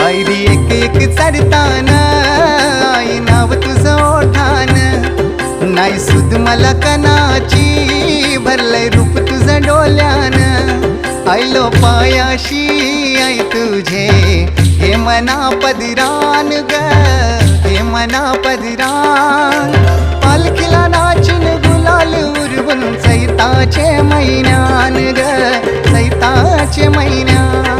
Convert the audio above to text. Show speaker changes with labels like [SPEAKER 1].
[SPEAKER 1] पायरी एक एक चढताना आई नाव तुझं ओठान, नाही सुद मला कणाची भरलंय रूप तुझं डोल्यान, आयलो पायाशी आई तुझे हे मना पदरान ग, हे मना पदरान, पालखीला नाचून गुलाल उरवून चैताचे महिन्यान ग, चैताचे महिन्यान.